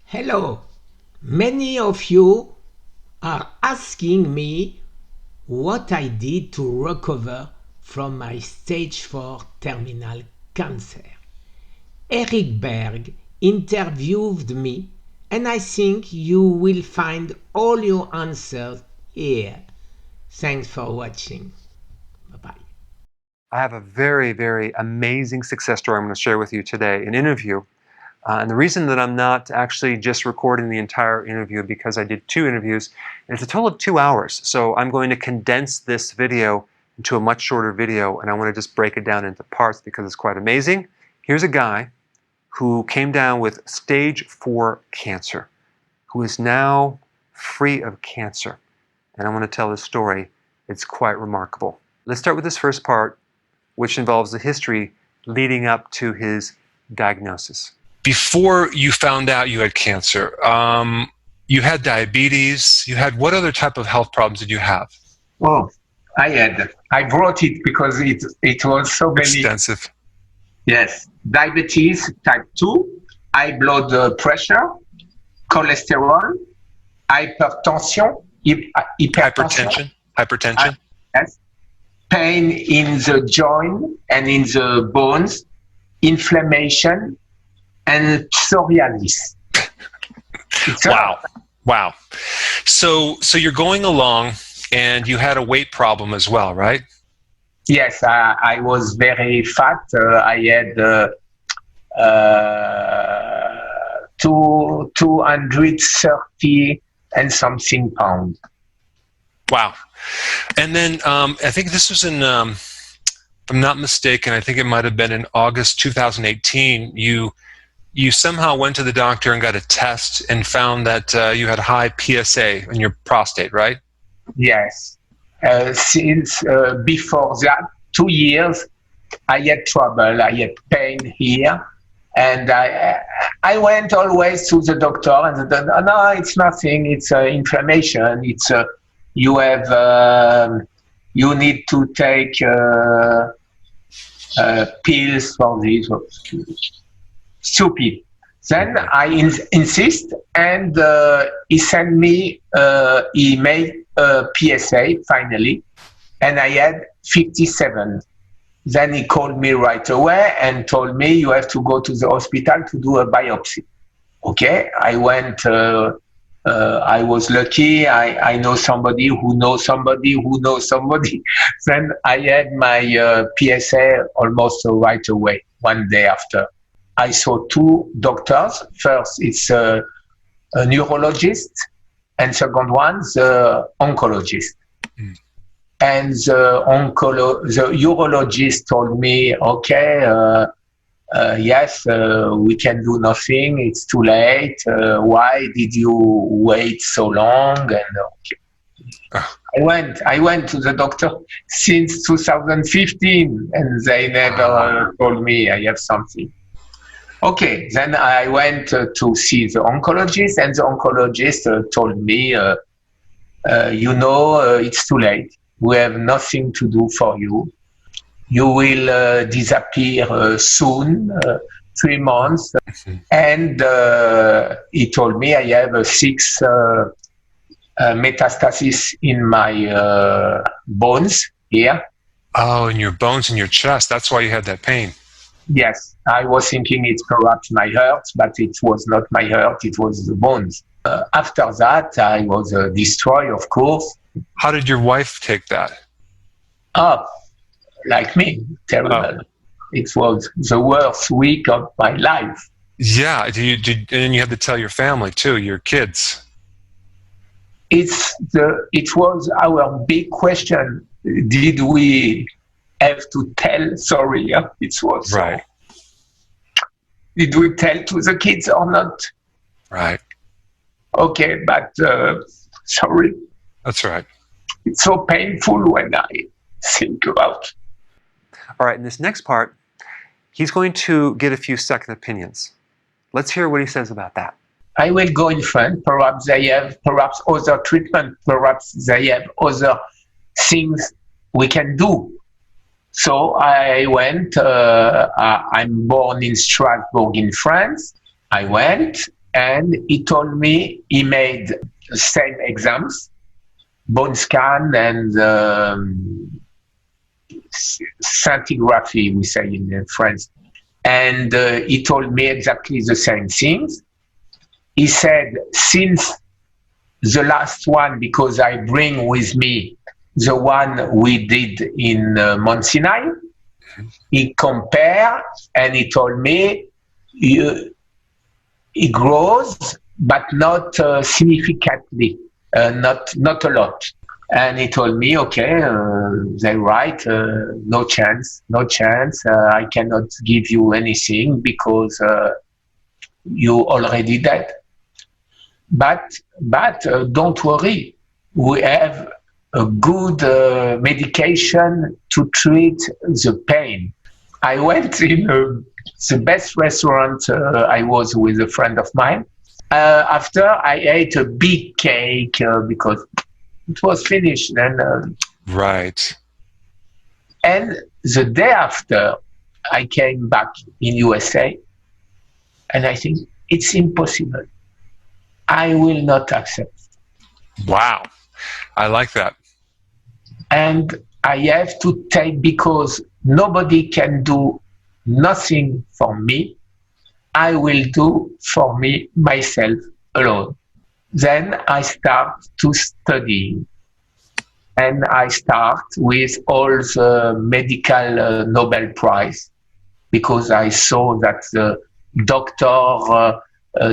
Hello. Many of you are asking me what I did to recover from my stage 4 terminal cancer. Berg interviewed me, and I think you will find all your answers here. Thanks for watching. Bye-bye. I have a very, very amazing success story I'm going to share with you today, an interview. And the reason that I'm not actually just recording the entire interview because I did 2 interviews, and it's a total of 2 hours. So I'm going to condense this video into a much shorter video, and I want to just break it down into parts because it's quite amazing. Here's a guy who came down with stage 4 cancer, who is now free of cancer. And I want to tell this story. It's quite remarkable. Let's start with this first part, which involves the history leading up to his diagnosis. Before you found out you had cancer, you had diabetes, you had what other type of health problems did you have? Well, I brought it because it was so many. Extensive. Yes, diabetes type 2, high blood pressure, cholesterol, hypertension, hypertension. Yes, pain in the joint and in the bones, inflammation, and psoriasis. Wow. So you're going along, and you had a weight problem as well, right? Yes, I was very fat. I had 230 and something pounds. Wow. And then I think this was in, if I'm not mistaken, I think it might have been in August 2018, you somehow went to the doctor and got a test and found that you had high PSA in your prostate, right? Yes. Since before that, 2 years, I had trouble. I had pain here. And I went always to the doctor, and the doctor, no, it's nothing. It's inflammation. It's you have you need to take pills for this. Stupid. Then I insist, and he sent me. He made a PSA finally, and I had 57. Then he called me right away and told me you have to go to the hospital to do a biopsy. Okay, I went. I was lucky. I know somebody who knows somebody who knows somebody. Then I had my PSA almost right away, one day after. I saw 2 doctors. First, it's a neurologist, and second one, the oncologist. And the urologist told me, okay, yes, we can do nothing. It's too late. Why did you wait so long? And I went to the doctor since 2015, and they never told me I have something. Okay, then I went to see the oncologist, and the oncologist told me, it's too late. We have nothing to do for you. You will disappear soon, 3 months. And he told me I have 6 metastasis in my bones here. Oh, in your bones in your chest. That's why you had that pain. Yes, I was thinking it's perhaps my heart, but it was not my heart, it was the bones. After that, I was destroyed, of course. How did your wife take that? Oh, like me, terrible. Oh. It was the worst week of my life. Yeah, and you had to tell your family too, your kids. It was our big question. Did we have to tell? Sorry, it was right. Did we tell to the kids or not? Right. Okay, but sorry. That's right. It's so painful when I think about. All right, in this next part, he's going to get a few second opinions. Let's hear what he says about that. I will go in front. Perhaps they have other treatment. Perhaps they have other things we can do. So I went. I'm born in Strasbourg in France. I went, And he told me he made the same exams, bone scan and scintigraphy, we say in France. And he told me exactly the same things. He said, since the last one, because I bring with me the one we did in Mount Sinai, he compared and he told me it grows, but not significantly, not a lot. And he told me, okay, they're right, no chance. I cannot give you anything because you already dead. But don't worry, we have a good medication to treat the pain. I went in the best restaurant. I was with a friend of mine. After I ate a big cake because it was finished. And right. And the day after, I came back in USA, and I think it's impossible. I will not accept. Wow, I like that. And I have to take, because nobody can do nothing for me. I will do for me myself alone. Then I start to study, and I start with all the medical Nobel Prize, because I saw that the doctor,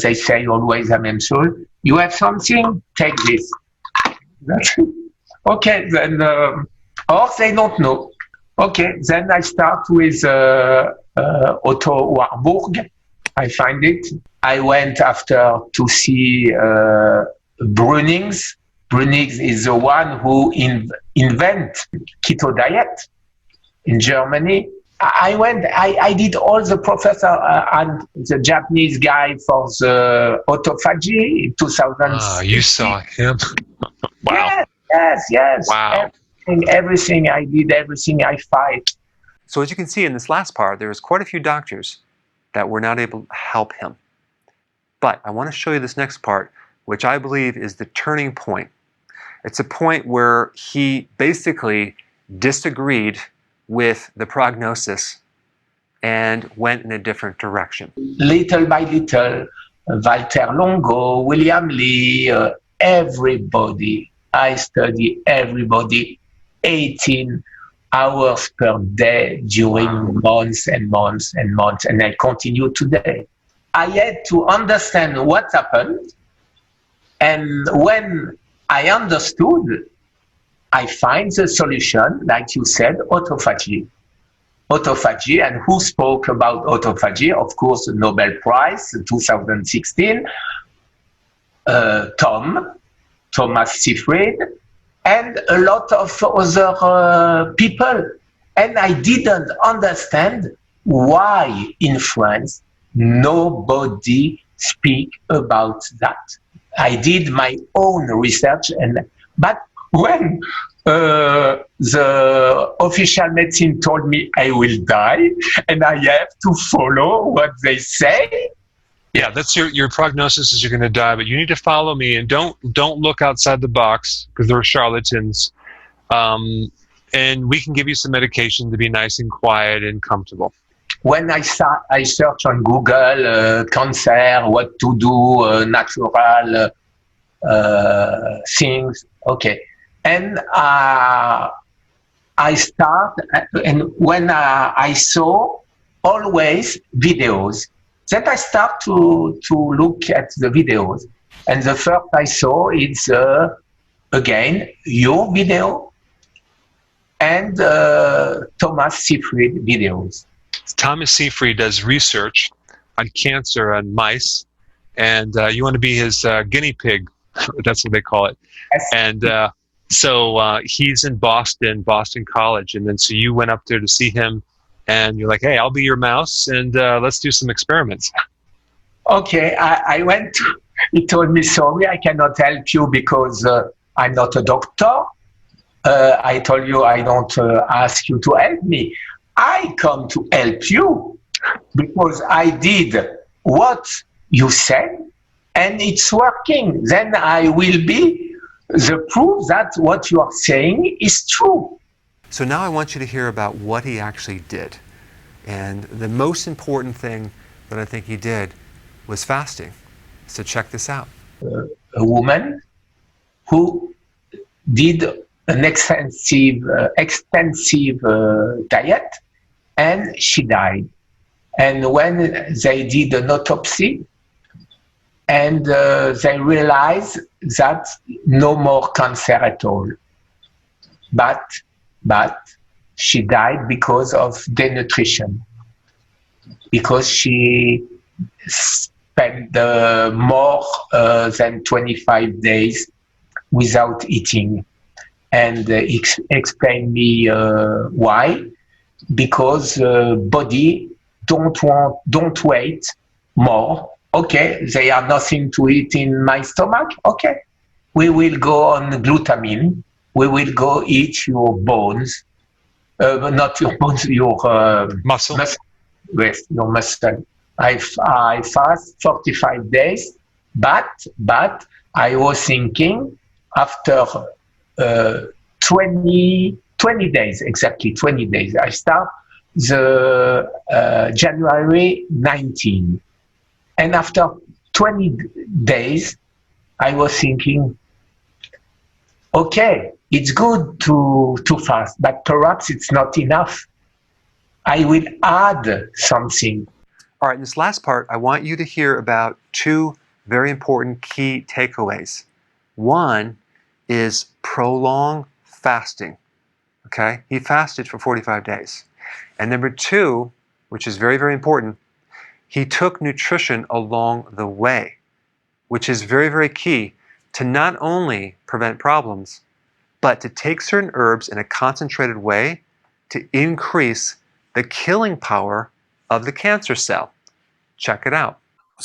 they say always the same thing. You have something, take this. That's it. Okay, then, or they don't know. Okay, then I start with Otto Warburg. I find it. I went after to see Brunings. Brunings is the one who invent keto diet in Germany. I did all the professor and the Japanese guy for the autophagy in 2000. You saw him? Wow. Yes. Wow. Everything I did, everything I fight. So as you can see in this last part, there was quite a few doctors that were not able to help him. But I want to show you this next part, which I believe is the turning point. It's a point where he basically disagreed with the prognosis and went in a different direction. Little by little, Walter Longo, William Lee, everybody, I study everybody 18 hours per day during months and months and months, and I continue today. I had to understand what happened, and when I understood, I find the solution, like you said, autophagy. Autophagy, and who spoke about autophagy? Of course, the Nobel Prize, 2016, Thomas Seyfried, and a lot of other people. And I didn't understand why in France nobody speak about that. I did my own research, but when the official medicine told me I will die and I have to follow what they say. Yeah, that's your prognosis is you're going to die, but you need to follow me and don't look outside the box because there are charlatans. And we can give you some medication to be nice and quiet and comfortable. When I search on Google cancer, what to do, natural things, okay. And I start, and when I saw always videos, then I start to look at the videos. And the first I saw is, again, your video and Thomas Seyfried videos. Thomas Seyfried does research on cancer on mice, and you want to be his guinea pig. That's what they call it. Yes. And so he's in Boston College, and then so you went up there to see him, and you're like, hey, I'll be your mouse, and let's do some experiments. Okay, I went to, he told me, sorry, I cannot help you because I'm not a doctor. I told you I don't ask you to help me. I come to help you because I did what you said, and it's working, then I will be the proof that what you are saying is true. So now I want you to hear about what he actually did. And the most important thing that I think he did was fasting. So check this out. A woman who did an extensive diet, and she died. And when they did an autopsy, and they realized that no more cancer at all. But she died because of denutrition, because she spent more than 25 days without eating. And explain me why. Because body don't wait more. Okay, they are nothing to eat in my stomach. Okay, we will go on glutamine. We will go eat your bones, not your bones, your Muscle. Yes, your muscle. I fast 45 days, but I was thinking after 20 days, exactly 20 days. I start the January 19. And after 20 days, I was thinking, okay, it's good to fast, but perhaps it's not enough. I will add something. All right, in this last part, I want you to hear about two very important key takeaways. One is prolonged fasting. Okay, he fasted for 45 days. And number two, which is very, very important, he took nutrition along the way, which is very, very key to not only prevent problems, but to take certain herbs in a concentrated way to increase the killing power of the cancer cell. Check it out.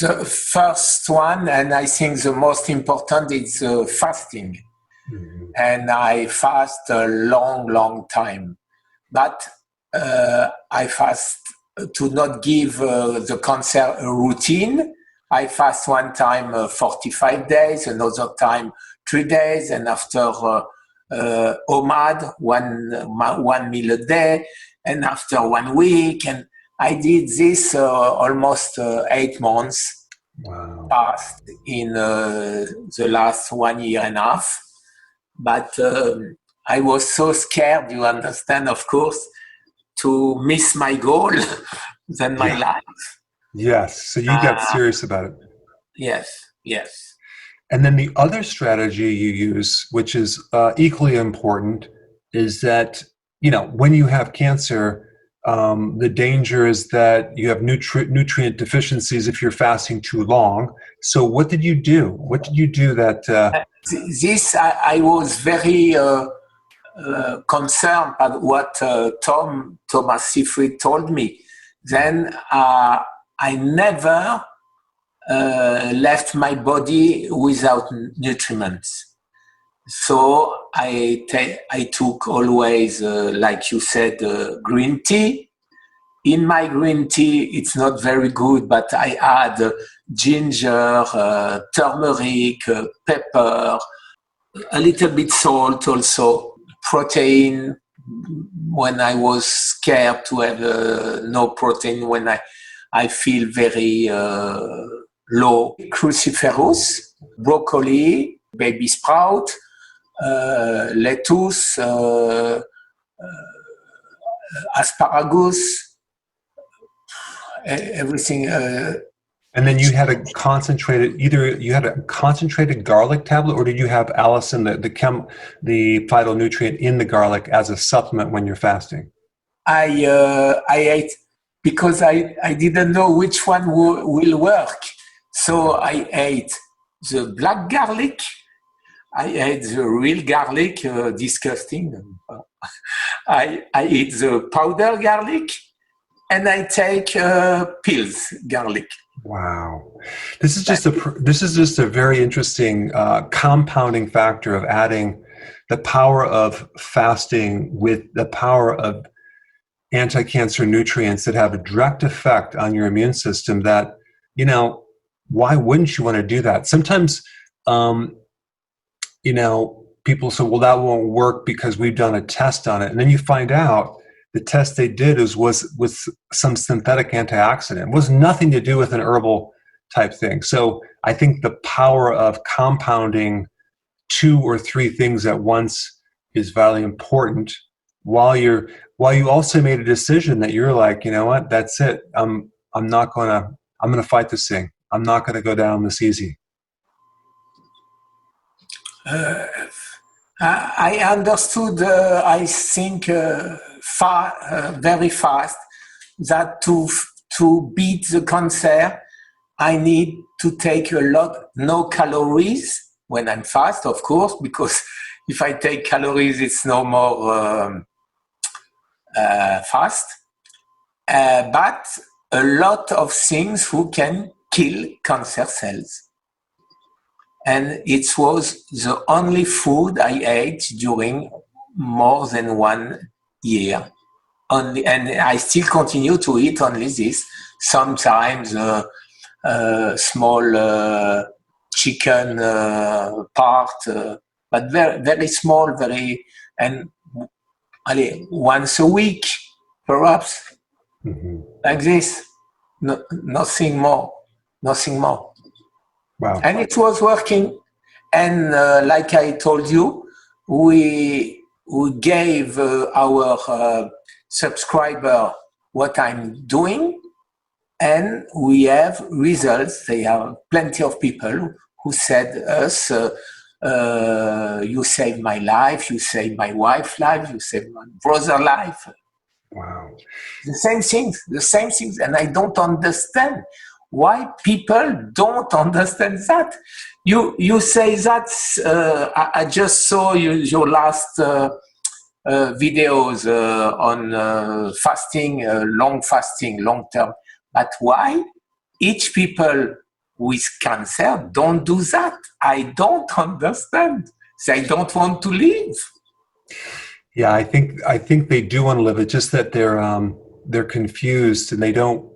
The first one, and I think the most important, is fasting. Mm-hmm. And I fast a long time. But I fast to not give the cancer a routine. I fast one time 45 days, another time 3 days, and after OMAD, one meal a day, and after 1 week. And I did this almost 8 months. Wow. Fast in the last 1 year and a half. But I was so scared, you understand, of course, to miss my goal than my life. Yes, so you got serious about it. Yes. And then the other strategy you use, which is equally important, is that, when you have cancer, the danger is that you have nutrient deficiencies if you're fasting too long. So what did you do? What did you do that... This, I was very concerned about what Thomas Seyfried told me. Then I never left my body without nutriments. So I took always, like you said, green tea. In my green tea, it's not very good, but I add ginger, turmeric, pepper, a little bit salt also, protein when I was scared to have no protein, when I feel very low. Cruciferous, broccoli, baby sprout, lettuce, asparagus, everything. And then you had a concentrated, either you had a concentrated garlic tablet, or did you have allicin, the phytonutrient in the garlic as a supplement when you're fasting? I ate because I didn't know which one will work. So I ate the black garlic. I ate the real garlic, disgusting. I eat the powder garlic, and I take pills garlic. Wow, this is just a very interesting compounding factor of adding the power of fasting with the power of anti-cancer nutrients that have a direct effect on your immune system. That why wouldn't you want to do that? Sometimes, people say, well, that won't work because we've done a test on it. And then you find out the test they did was with some synthetic antioxidant. It was nothing to do with an herbal type thing. So I think the power of compounding 2 or 3 things at once is very important, while you also made a decision that you're like, you know what, that's it. I'm gonna fight this thing. I'm not gonna go down this easy. I understood, I think, very fast, that to beat the cancer, I need to take no calories when I'm fast, of course, because if I take calories, it's no more fast. But a lot of things who can kill cancer cells. And it was the only food I ate during more than 1 year. And I still continue to eat only this. Sometimes small chicken part, but very, very small, and once a week, perhaps, like this. No, nothing more. Wow. And it was working. And like I told you, we gave our subscriber what I'm doing, and we have results. There are plenty of people who said us, you saved my life, you saved my wife's life, you saved my brother's life. Wow. The same things. And I don't understand why people don't understand that. You say that, I just saw your last videos on fasting, long term. But why each people with cancer don't do that? I don't understand. They don't want to live. Yeah, I think they do want to live. It's just that they're confused, and they don't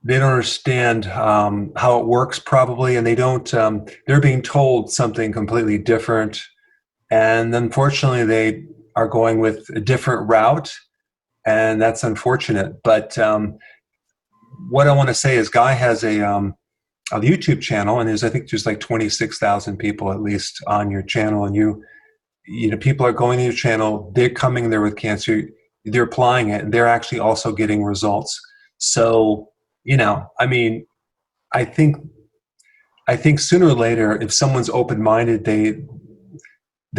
understand how it works, probably, and they don't. They're being told something completely different, and unfortunately, they are going with a different route, and that's unfortunate. But what I want to say is, Guy has a YouTube channel, and I think there's like 26,000 people at least on your channel, and you know, people are going to your channel, they're coming there with cancer, they're applying it, and they're actually also getting results. So, you know, I mean, I think sooner or later, if someone's open-minded, they're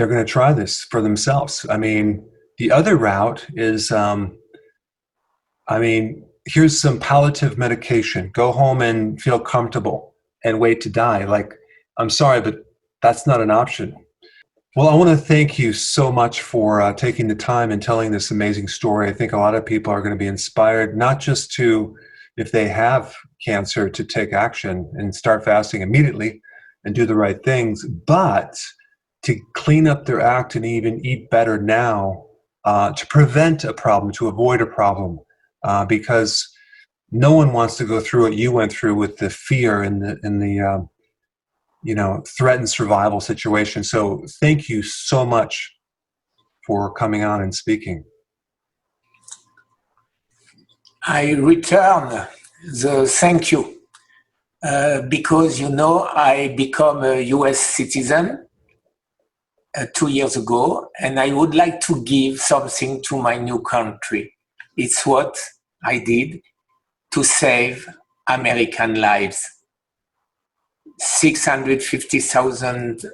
going to try this for themselves. I mean, the other route is, here's some palliative medication. Go home and feel comfortable and wait to die. Like, I'm sorry, but that's not an option. Well, I want to thank you so much for taking the time and telling this amazing story. I think a lot of people are going to be inspired, not just to, if they have cancer, to take action and start fasting immediately and do the right things, but to clean up their act and even eat better now, to prevent a problem, to avoid a problem, because no one wants to go through what you went through with the fear and the threatened survival situation. So thank you so much for coming on and speaking. I return the thank you because, I become a US citizen 2 years ago, and I would like to give something to my new country. It's what I did to save American lives. 650,000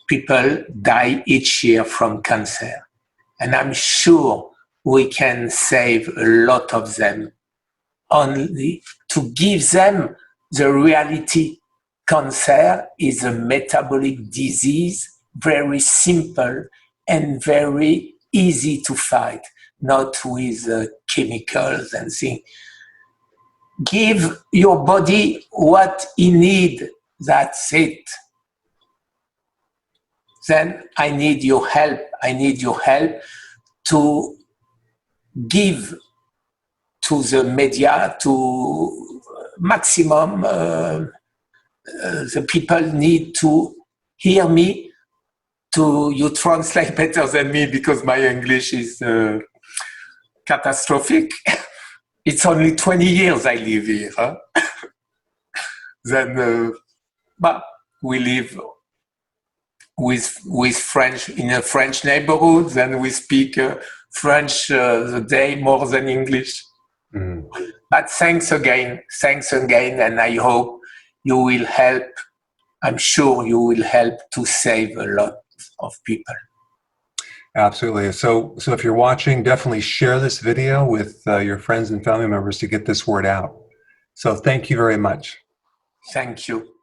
people die each year from cancer. And I'm sure we can save a lot of them, only to give them the reality. Cancer is a metabolic disease, very simple and very easy to fight, not with chemicals and things. Give your body what it needs, that's it. Then I need your help. I need your help to give to the media, to maximum. The people need to hear me. You translate better than me because my English is catastrophic. It's only 20 years I live here. Huh? Then, but we live with French in a French neighborhood. Then we speak French the day more than English. Mm. But thanks again, and I hope you will help. I'm sure you will help to save a lot of people. Absolutely. So if you're watching, definitely share this video with your friends and family members to get this word out. So thank you very much. Thank you.